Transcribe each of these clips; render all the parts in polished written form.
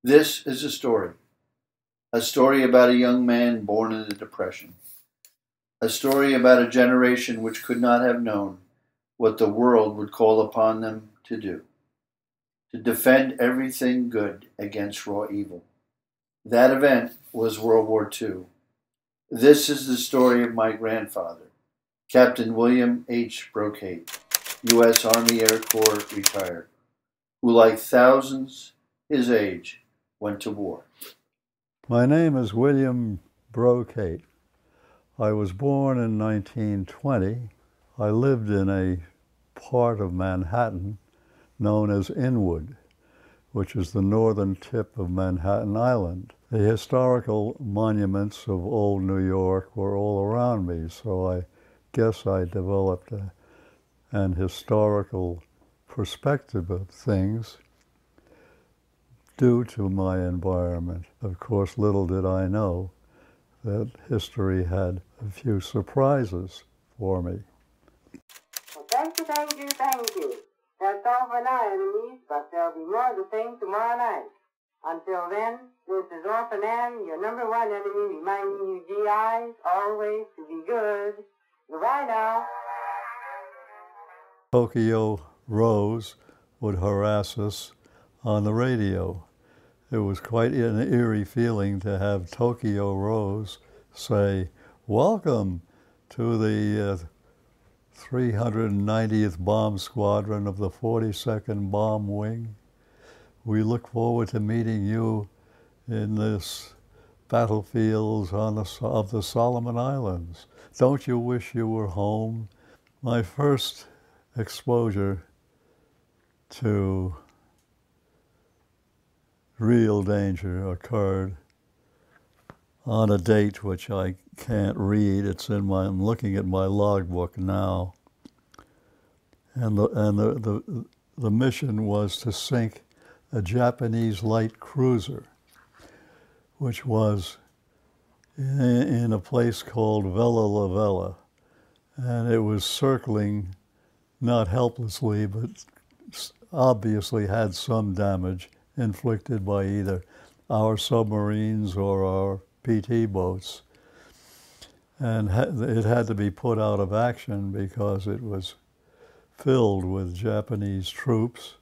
This is a story about a young man born in the Depression, a story about a generation which could not have known what the world would call upon them to defend everything good against raw evil. That event was World War II. This is the story of my grandfather, Captain William H. Brokate, U.S. Army Air Corps retired, who, like thousands his age, went to war. My name is William Brokate. I was born in 1920. I lived in a part of Manhattan known as Inwood, which is the northern tip of Manhattan Island. The historical monuments of old New York were all around me, so I guess I developed an historical perspective of things due to my environment. Of course, little did I know that history had a few surprises for me. Well, thank you. That's all for now, enemies, but there'll be more to sing tomorrow night. Until then, this is Orphan Ann, your number one enemy, reminding you GIs always to be good. Goodbye now. Tokyo Rose would harass us on the radio. It was quite an eerie feeling to have Tokyo Rose say, "Welcome to the 390th Bomb Squadron of the 42nd Bomb Wing. We look forward to meeting you in this battlefields of the Solomon Islands. Don't you wish you were home?" My first exposure to real danger occurred on a date which I can't read. I'm looking at my logbook now. And the mission was to sink a Japanese light cruiser, which was in a place called Vella La Vella. And it was circling, not helplessly, but obviously had some damage inflicted by either our submarines or our PT boats. And it had to be put out of action because it was filled with Japanese troops,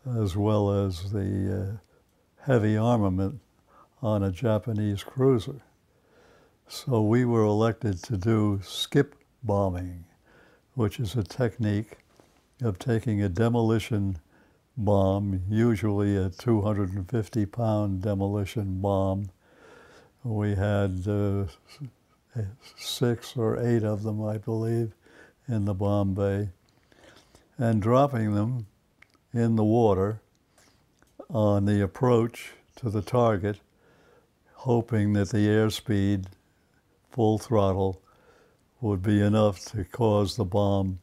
as well as the heavy armament on a Japanese cruiser. So we were elected to do skip bombing, which is a technique of taking a demolition bomb, usually a 250-pound demolition bomb. We had 6 or 8 of them, I believe, in the bomb bay, and dropping them in the water on the approach to the target, hoping that the airspeed, full throttle, would be enough to cause the bomb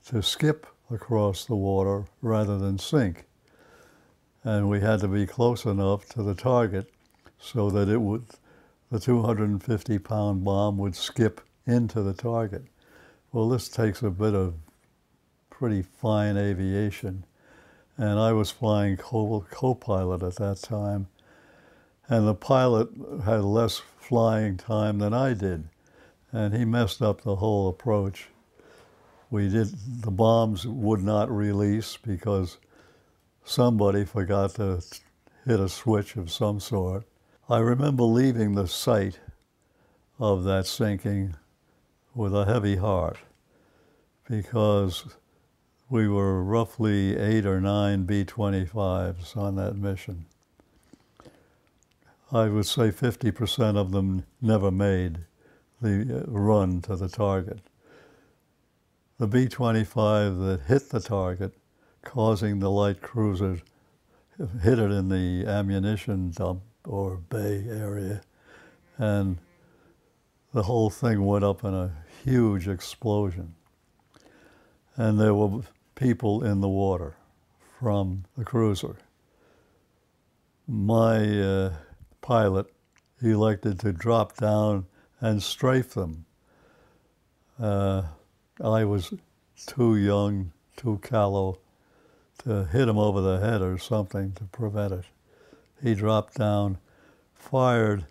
to skip across the water rather than sink. And we had to be close enough to the target so that the 250-pound bomb would skip into the target. Well, this takes a bit of pretty fine aviation. And I was flying co-pilot at that time. And the pilot had less flying time than I did. And he messed up the whole approach. The bombs would not release because somebody forgot to hit a switch of some sort. I remember leaving the site of that sinking with a heavy heart because we were roughly 8 or 9 B-25s on that mission. I would say 50% of them never made the run to the target. The B-25 that hit the target, causing the light cruiser, hit it in the ammunition dump or bay area, and the whole thing went up in a huge explosion. And there were people in the water from the cruiser. My pilot elected to drop down and strafe them. I was too young, too callow to hit him over the head or something to prevent it. he dropped down, fired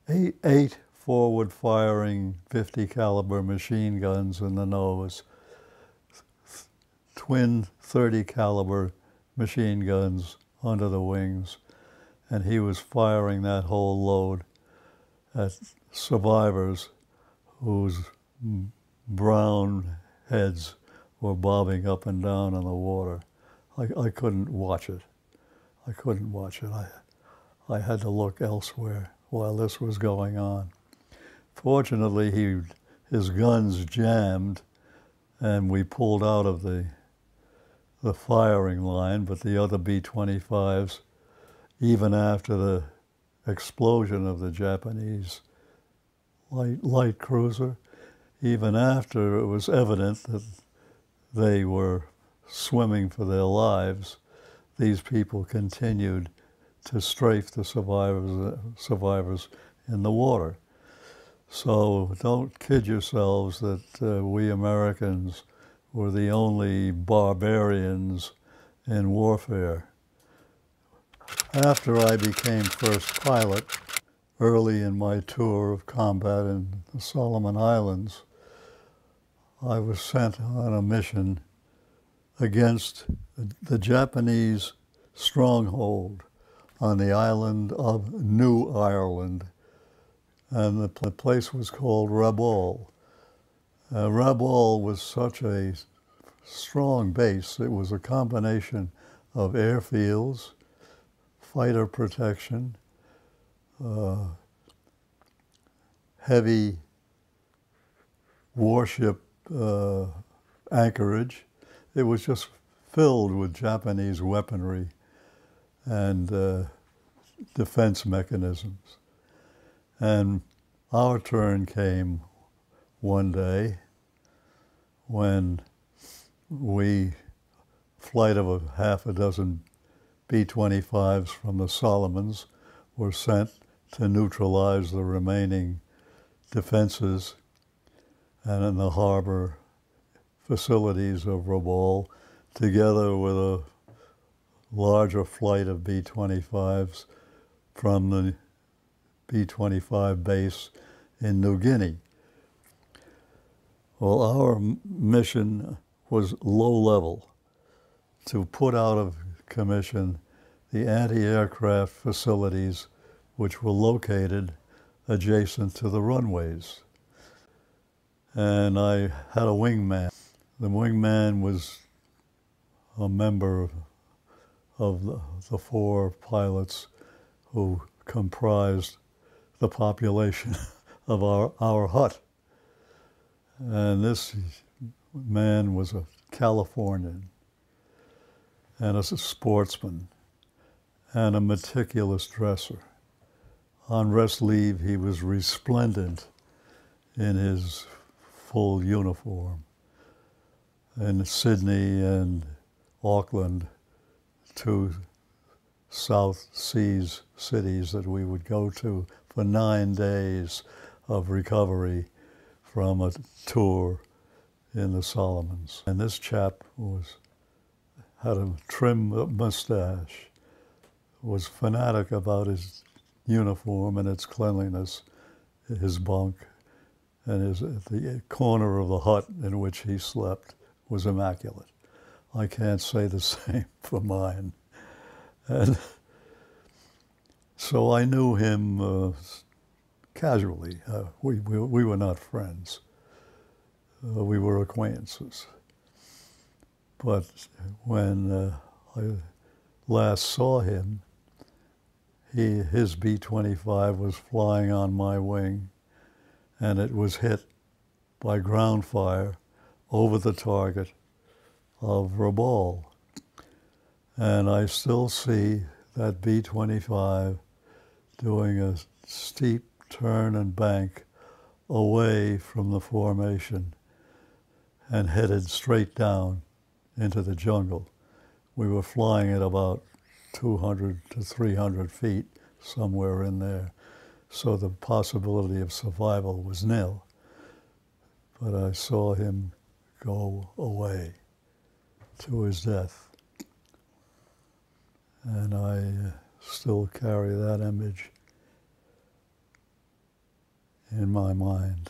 eight forward-firing 50 caliber machine guns in the nose, twin 30 caliber machine guns under the wings, and he was firing that whole load at survivors whose brown heads were bobbing up and down in the water. I couldn't watch it. I couldn't watch it. I had to look elsewhere while this was going on. Fortunately, his guns jammed, and we pulled out of the firing line, but the other B-25s, even after the explosion of the Japanese light cruiser, even after it was evident that they were swimming for their lives, these people continued to strafe the survivors in the water. So don't kid yourselves that we Americans were the only barbarians in warfare. After I became first pilot, early in my tour of combat in the Solomon Islands, I was sent on a mission against the Japanese stronghold on the island of New Ireland, and the place was called Rabaul. Rabaul was such a strong base. It was a combination of airfields, fighter protection, heavy warship anchorage. It was just filled with Japanese weaponry and defense mechanisms. And our turn came one day when flight of a half a dozen B-25s from the Solomons were sent to neutralize the remaining defenses and in the harbor facilities of Rabaul, together with a larger flight of B-25s from the B-25 base in New Guinea. Well, our mission was low level, to put out of commission the anti-aircraft facilities which were located adjacent to the runways. And I had a wingman. The wingman was a member of the four pilots who comprised the population of our hut. And this man was a Californian and a sportsman and a meticulous dresser. On rest leave, he was resplendent in his full uniform. In Sydney and Auckland, two South Seas cities that we would go to for 9 days of recovery from a tour in the Solomons. And this chap had a trim mustache, was fanatic about his uniform and its cleanliness, his bunk, and the corner of the hut in which he slept was immaculate. I can't say the same for mine. And so I knew him casually. We were not friends. We were acquaintances. But when I last saw him, his B-25 was flying on my wing, and it was hit by ground fire over the target of Rabaul. And I still see that B-25 doing a steep turn and bank away from the formation and headed straight down into the jungle. We were flying at about 200 to 300 feet, somewhere in there. So the possibility of survival was nil. But I saw him go away to his death. And I still carry that image in my mind.